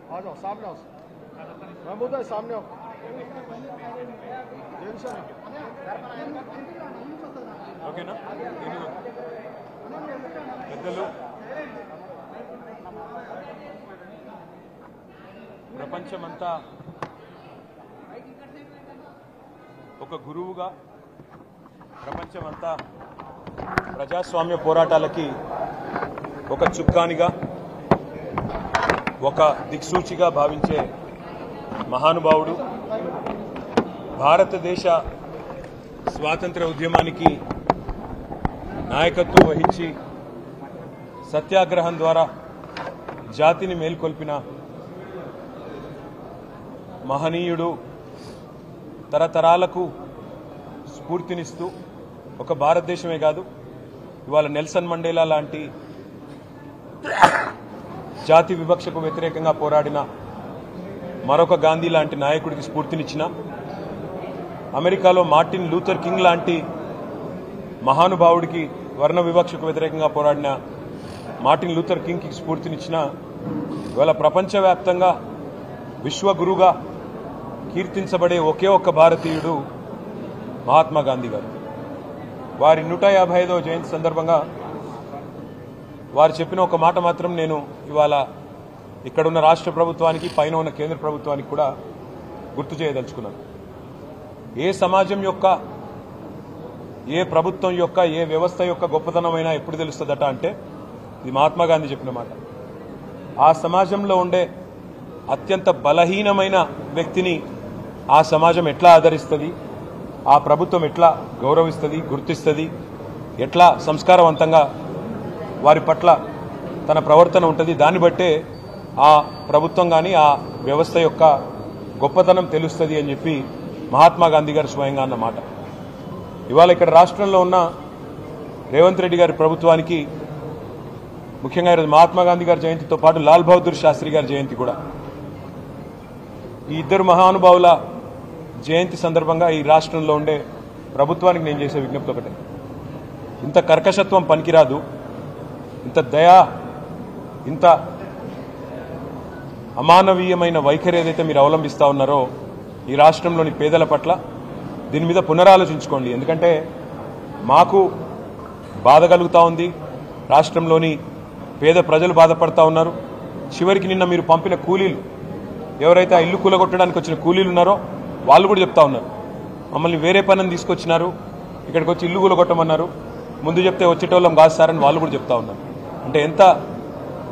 आ जाओ सामने आओ महमूद है सामने आओ ఓకేనా పెద్దలు ప్రపంచమంతా ఒక గురువుగా ప్రపంచమంతా ప్రజాస్వామ్య పోరాటాలకి ఒక చుక్కానిగా ఒక దిక్సూచిగా భావించే మహానుభావుడు భారతదేశ స్వాతంత్ర ఉద్యమానికి నాయకత్వం వహించి సత్యాగ్రహం ద్వారా జాతిని మేల్కొల్పిన మహనీయుడు తరతరాలకు స్ఫూర్తినిస్తూ ఒక భారతదేశమే కాదు ఇవాళ నెల్సన్ మండేలా లాంటి జాతి వివక్షకు వ్యతిరేకంగా పోరాడిన మరొక గాంధీ లాంటి నాయకుడికి స్ఫూర్తినిచ్చిన అమెరికాలో మార్టిన్ లూథర్ కింగ్ లాంటి మహానుభావుడికి వర్ణ వివక్షకు వ్యతిరేకంగా పోరాడిన మార్టిన్ లూథర్ కింగ్కి స్ఫూర్తినిచ్చిన ఇవాళ ప్రపంచవ్యాప్తంగా విశ్వగురుగా కీర్తించబడే ఒకే ఒక్క భారతీయుడు మహాత్మా గాంధీ గారు. వారి 155వ జయంతి సందర్భంగా వారు చెప్పిన ఒక మాట మాత్రం నేను ఇవాళ ఇక్కడున్న రాష్ట్ర ప్రభుత్వానికి పైన ఉన్న కేంద్ర ప్రభుత్వానికి కూడా గుర్తు చేయదలుచుకున్నాను. ఏ సమాజం యొక్క ఏ ప్రభుత్వం యొక్క ఏ వ్యవస్థ యొక్క గొప్పతనమైనా ఎప్పుడు తెలుస్తుందట అంటే ఇది మహాత్మా గాంధీ చెప్పిన మాట. ఆ సమాజంలో ఉండే అత్యంత బలహీనమైన వ్యక్తిని ఆ సమాజం ఎట్లా ఆదరిస్తుంది, ఆ ప్రభుత్వం ఎట్లా గౌరవిస్తుంది, గుర్తిస్తుంది, ఎట్లా సంస్కారవంతంగా వారి పట్ల తన ప్రవర్తన ఉంటుంది, దాన్ని బట్టే ఆ ప్రభుత్వం కానీ ఆ వ్యవస్థ యొక్క గొప్పతనం తెలుస్తుంది అని చెప్పి మహాత్మా గాంధీ గారు స్వయంగా అన్నమాట. ఇవాళ ఇక్కడ రాష్ట్రంలో ఉన్న రేవంత్ రెడ్డి గారి ప్రభుత్వానికి ముఖ్యంగా ఈరోజు మహాత్మా గాంధీ గారి జయంతితో పాటు లాల్ బహదూర్ శాస్త్రి గారి జయంతి కూడా. ఈ ఇద్దరు మహానుభావుల జయంతి సందర్భంగా ఈ రాష్ట్రంలో ఉండే ప్రభుత్వానికి నేను చేసే విజ్ఞప్తి ఒకటే, ఇంత కర్కశత్వం పనికిరాదు, ఇంత దయా, ఇంత అమానవీయమైన వైఖరి ఏదైతే మీరు అవలంబిస్తా ఉన్నారో ఈ రాష్ట్రంలోని పేదల పట్ల దీని మీద పునరాలోచించుకోండి. ఎందుకంటే మాకు బాధ కలుగుతూ ఉంది, రాష్ట్రంలోని పేద ప్రజలు బాధపడతా ఉన్నారు. చివరికి నిన్న మీరు పంపిన కూలీలు ఎవరైతే ఆ ఇల్లు కూలగొట్టడానికి వచ్చిన కూలీలు ఉన్నారో వాళ్ళు కూడా చెప్తా ఉన్నారు, మమ్మల్ని వేరే పనిని తీసుకొచ్చినారు, ఇక్కడికి వచ్చి ఇల్లు కూలగొట్టమన్నారు, ముందు చెప్తే వచ్చేటోళ్ళం కాదు సార్ అని వాళ్ళు కూడా చెప్తా ఉన్నారు. అంటే ఎంత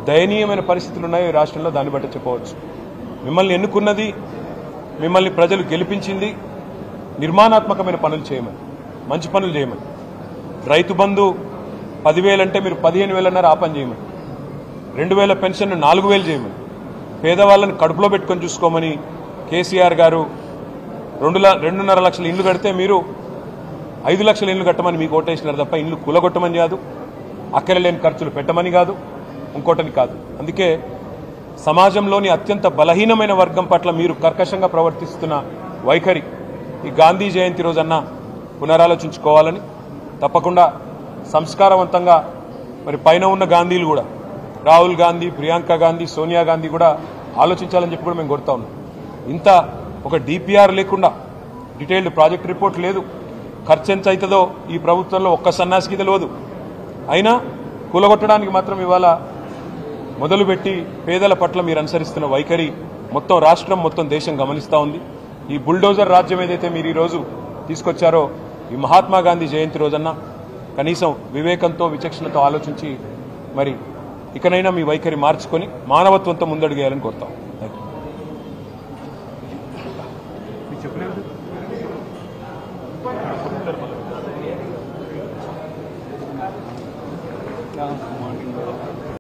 దయనీయమైన పరిస్థితులు ఉన్నాయో ఈ రాష్ట్రంలో దాన్ని బట్టి చెప్పవచ్చు. మిమ్మల్ని ఎన్నుకున్నది, మిమ్మల్ని ప్రజలు గెలిపించింది నిర్మాణాత్మకమైన పనులు చేయమని, మంచి పనులు చేయమని. రైతు బంధు 10,000 అంటే మీరు 15,000 అన్నారు, ఆ పని చేయమని. 2,000 పెన్షన్ 4,000 చేయమని. పేదవాళ్ళని కడుపులో పెట్టుకొని చూసుకోమని కేసీఆర్ గారు 2.5 లక్షల ఇళ్లు కడితే మీరు 5 లక్షల ఇళ్లు కట్టమని మీకు ఓటేసినారు తప్ప ఇళ్లు కూలగొట్టమని కాదు, అక్కరలేని ఖర్చులు పెట్టమని కాదు, ఇంకోటని కాదు. అందుకే సమాజంలోని అత్యంత బలహీనమైన వర్గం పట్ల మీరు కర్కశంగా ప్రవర్తిస్తున్న వైఖరి ఈ గాంధీ జయంతి రోజన్నా పునరాలోచించుకోవాలని, తప్పకుండా సంస్కారవంతంగా మరి పైన ఉన్న గాంధీలు కూడా రాహుల్ గాంధీ, ప్రియాంక గాంధీ, సోనియా గాంధీ కూడా ఆలోచించాలని చెప్పి కూడా మేము కోరుతా ఉన్నాం. ఇంత ఒక డిపిఆర్ లేకుండా, డీటెయిల్డ్ ప్రాజెక్ట్ రిపోర్ట్ లేదు, ఖర్చు ఎంత అవుతుందో ఈ ప్రభుత్వంలో ఒక్క సన్నాసికి తెలియదు. అయినా కూలగొట్టడానికి మాత్రం ఇవాళ మొదలుపెట్టి పేదల పట్ల మీరు అనుసరిస్తున్న వైఖరి మొత్తం రాష్ట్రం, మొత్తం దేశం గమనిస్తూ ఉంది. ఈ బుల్డోజర్ రాజ్యం ఏదైతే మీరు ఈరోజు తీసుకొచ్చారో ఈ మహాత్మా గాంధీ జయంతి రోజన్నా కనీసం వివేకంతో, విచక్షణతో ఆలోచించి మరి ఇకనైనా మీ వైఖరి మార్చుకొని మానవత్వంతో ముందడుగేయాలని కోరుతాం.